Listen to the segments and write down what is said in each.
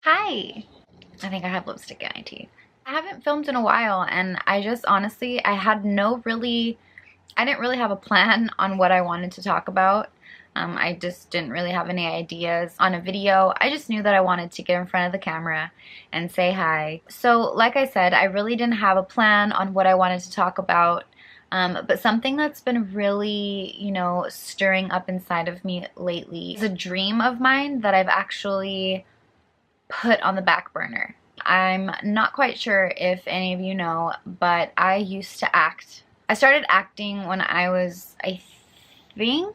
Hi. I think I have lipstick in my teeth. I haven't filmed in a while and I just honestly, I didn't really have a plan on what I wanted to talk about. I just didn't really have any ideas on a video. I just knew that I wanted to get in front of the camera and say hi. So like I said, I really didn't have a plan on what I wanted to talk about. But something that's been really, stirring up inside of me lately is a dream of mine that I've actually put on the back burner. I'm not quite sure if any of you know, but I used to act. I started acting when I was, I think,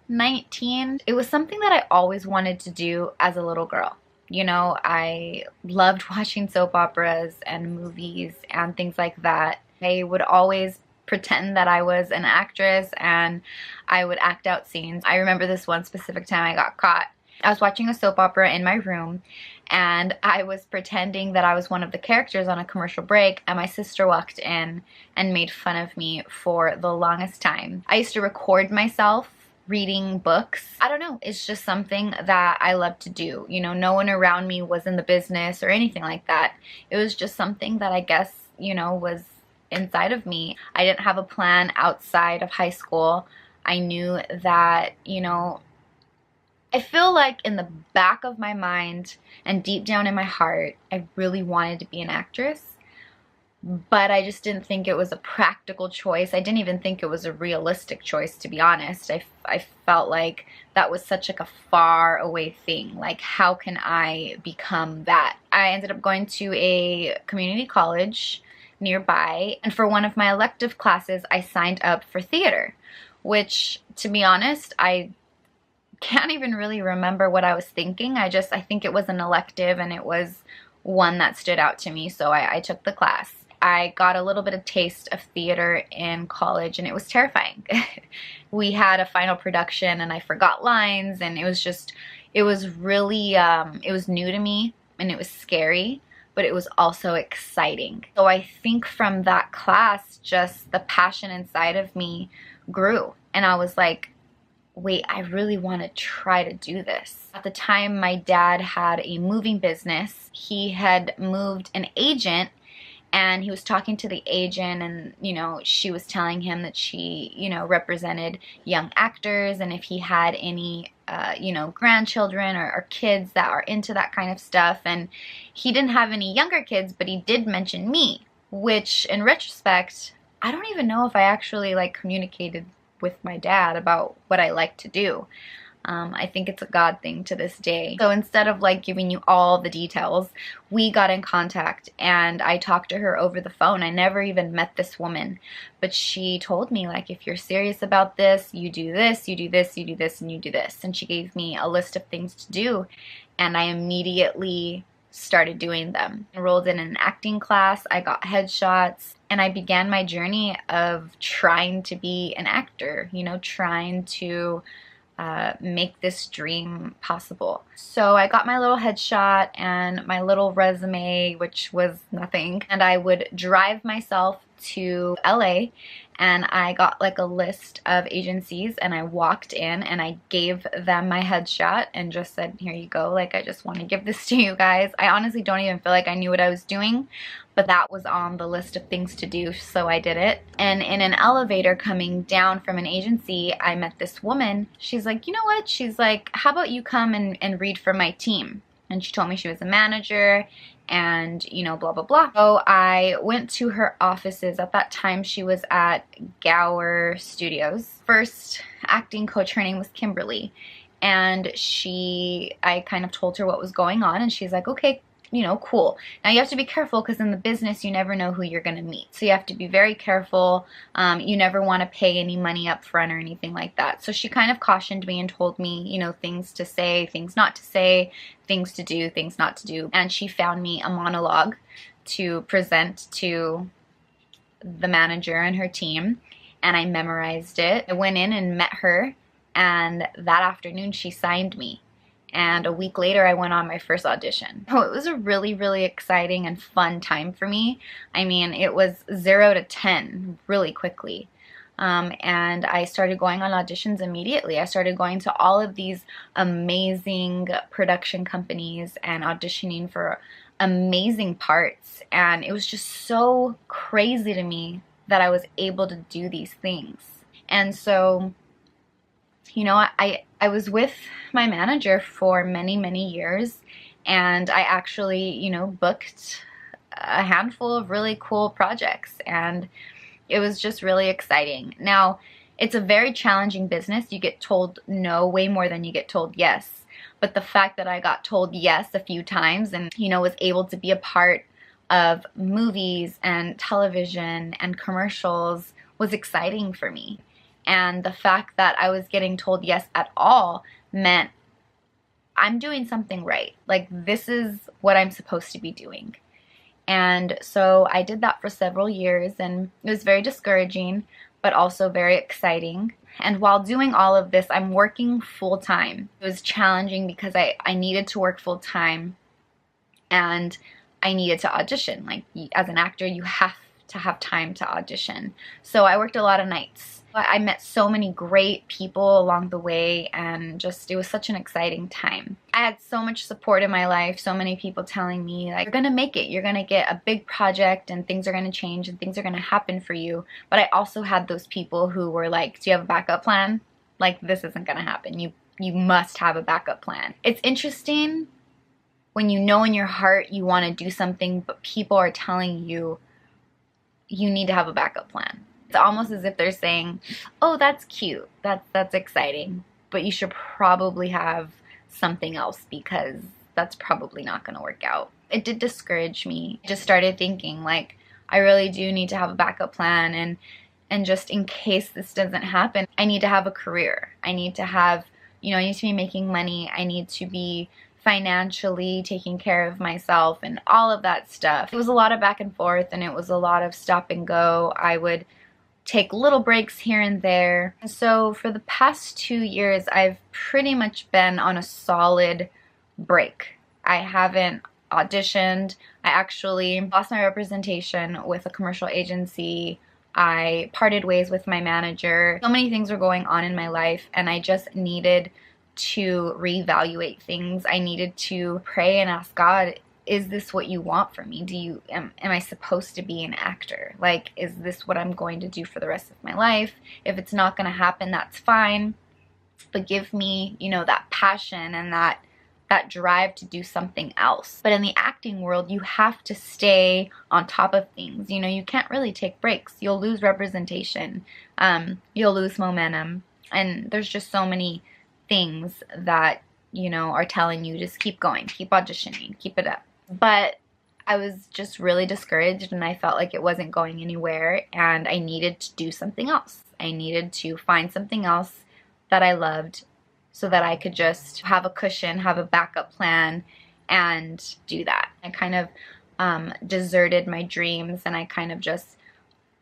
19. It was something that I always wanted to do as a little girl. I loved watching soap operas and movies and things like that. I would always pretend that I was an actress and I would act out scenes. I remember this one specific time I got caught. I was watching a soap opera in my room and I was pretending that I was one of the characters on a commercial break, and my sister walked in and made fun of me for the longest time. I used to record myself reading books. I don't know, it's just something that I love to do. No one around me was in the business or anything like that. It was just something that I guess, was inside of me. I didn't have a plan outside of high school. I knew that, I feel like in the back of my mind and deep down in my heart, I really wanted to be an actress, but I just didn't think it was a practical choice. I didn't even think it was a realistic choice, to be honest. I felt like that was such like a far away thing. Like, how can I become that? I ended up going to a community college nearby, and for one of my elective classes, I signed up for theater, which, to be honest, I can't even really remember what I was thinking. I think it was an elective and it was one that stood out to me, so I took the class. I got a little bit of taste of theater in college and it was terrifying. We had a final production and I forgot lines, and it was really, it was new to me and it was scary, but it was also exciting. So I think from that class, just the passion inside of me grew, and I was like, wait, I really want to try to do this. At the time, my dad had a moving business. He had moved an agent, and he was talking to the agent, and she was telling him that she represented young actors, and if he had any grandchildren or kids that are into that kind of stuff. And he didn't have any younger kids, but he did mention me, which in retrospect, I don't even know if I actually communicated with my dad about what I like to do. I think it's a God thing to this day. So instead of giving you all the details, we got in contact and I talked to her over the phone. I never even met this woman, but she told me, if you're serious about this, you do this, you do this, you do this, and you do this. And she gave me a list of things to do, and I immediately started doing them. Enrolled in an acting class, I got headshots, and I began my journey of trying to be an actor, trying to make this dream possible. So I got my little headshot and my little resume, which was nothing, and I would drive myself to LA, and I got a list of agencies, and I walked in and I gave them my headshot and just said, here you go, I just want to give this to you guys. I honestly don't even feel like I knew what I was doing, but that was on the list of things to do, so I did it. And in an elevator coming down from an agency, I met this woman. She's like, you know what? She's like, how about you come and read for my team? And she told me she was a manager and, blah, blah, blah. So I went to her offices. At that time, she was at Gower Studios. First acting coach, her name was Kimberly. And I kind of told her what was going on, and she's like, okay, cool. Now you have to be careful because in the business you never know who you're going to meet. So you have to be very careful. You never want to pay any money up front or anything like that. So she kind of cautioned me and told me, things to say, things not to say, things to do, things not to do. And she found me a monologue to present to the manager and her team, and I memorized it. I went in and met her, and that afternoon she signed me. And a week later, I went on my first audition. So it was a really, really exciting and fun time for me. I mean, it was 0 to 10 really quickly. and I started going on auditions immediately. I started going to all of these amazing production companies and auditioning for amazing parts, and it was just so crazy to me that I was able to do these things. And so, you know, I was with my manager for many, many years, and I actually, you know, booked a handful of really cool projects, and it was just really exciting. Now, it's a very challenging business. You get told no way more than you get told yes. But the fact that I got told yes a few times and, you know, was able to be a part of movies and television and commercials was exciting for me. And the fact that I was getting told yes at all meant I'm doing something right. Like, this is what I'm supposed to be doing. And so I did that for several years, and it was very discouraging, but also very exciting. And while doing all of this, I'm working full-time. It was challenging because I needed to work full-time, and I needed to audition. Like, as an actor, you have to have time to audition. So I worked a lot of nights. I met so many great people along the way, and just, it was such an exciting time. I had so much support in my life, so many people telling me, like, you're gonna make it, you're gonna get a big project, and things are gonna change, and things are gonna happen for you. But I also had those people who were like, do you have a backup plan? Like, this isn't gonna happen. You must have a backup plan. It's interesting when you know in your heart you want to do something, but people are telling you you need to have a backup plan. It's almost as if they're saying, oh, that's cute, that's exciting, but you should probably have something else because that's probably not going to work out. It did discourage me. I just started thinking, like, I really do need to have a backup plan, and just in case this doesn't happen, I need to have a career. I need to have, you know, I need to be making money. I need to be financially taking care of myself and all of that stuff. It was a lot of back and forth, and it was a lot of stop and go. I would take little breaks here and there. And so for the past 2 years, I've pretty much been on a solid break. I haven't auditioned. I actually lost my representation with a commercial agency. I parted ways with my manager. So many things were going on in my life, and I just needed to reevaluate things. I needed to pray and ask God, is this what you want from me? Am I supposed to be an actor? Like, is this what I'm going to do for the rest of my life? If it's not going to happen, that's fine. But give me, you know, that passion and that drive to do something else. But in the acting world, you have to stay on top of things. You know, you can't really take breaks. You'll lose representation. You'll lose momentum. And there's just so many things that, you know, are telling you just keep going, keep auditioning, keep it up. But I was just really discouraged, and I felt like it wasn't going anywhere, and I needed to do something else. I needed to find something else that I loved so that I could just have a cushion, have a backup plan, and do that. I kind of deserted my dreams, and I kind of just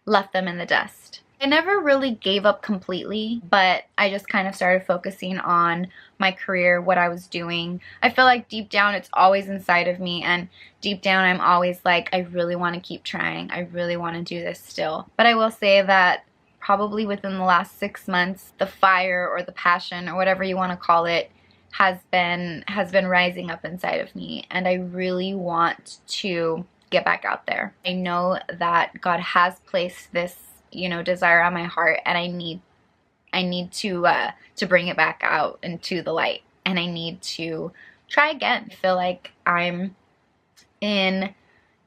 left them in the dust. I never really gave up completely, but I just kind of started focusing on my career, what I was doing. I feel like deep down it's always inside of me, and deep down I'm always like, I really want to keep trying. I really want to do this still. But I will say that probably within the last 6 months, the fire or the passion or whatever you want to call it has been rising up inside of me, and I really want to get back out there. I know that God has placed this, you know, desire on my heart, and I need to bring it back out into the light, and I need to try again. I feel like I'm in,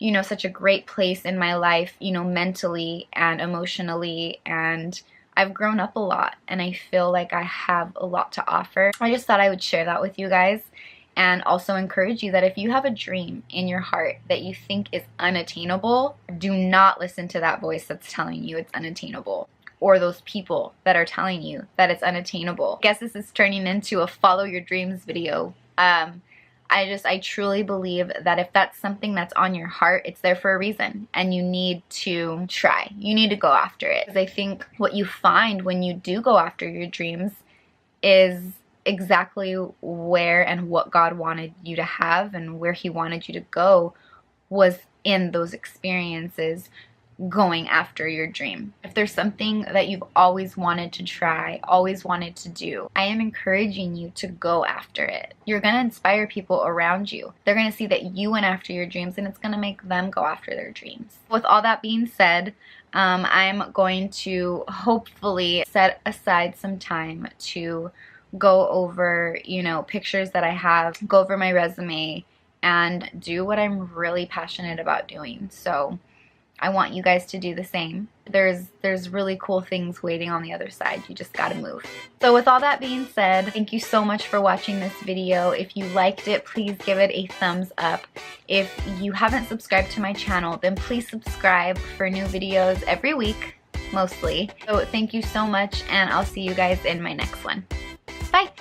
you know, such a great place in my life, you know, mentally and emotionally, and I've grown up a lot, and I feel like I have a lot to offer. I just thought I would share that with you guys, and also encourage you that if you have a dream in your heart that you think is unattainable, do not listen to that voice that's telling you it's unattainable, or those people that are telling you that it's unattainable. I guess this is turning into a follow your dreams video. I truly believe that if that's something that's on your heart, it's there for a reason, and you need to try. You need to go after it. Because I think what you find when you do go after your dreams is exactly where and what God wanted you to have and where He wanted you to go was in those experiences, going after your dream. If there's something that you've always wanted to try, always wanted to do, I am encouraging you to go after it. You're going to inspire people around you. They're going to see that you went after your dreams, and it's going to make them go after their dreams. With all that being said, I'm going to hopefully set aside some time to go over, pictures that I have, go over my resume, and do what I'm really passionate about doing. So I want you guys to do the same. There's really cool things waiting on the other side. You just gotta move. So with all that being said, thank you so much for watching this video. If you liked it, please give it a thumbs up. If you haven't subscribed to my channel, then please subscribe for new videos every week, mostly. So thank you so much, and I'll see you guys in my next one. Bye!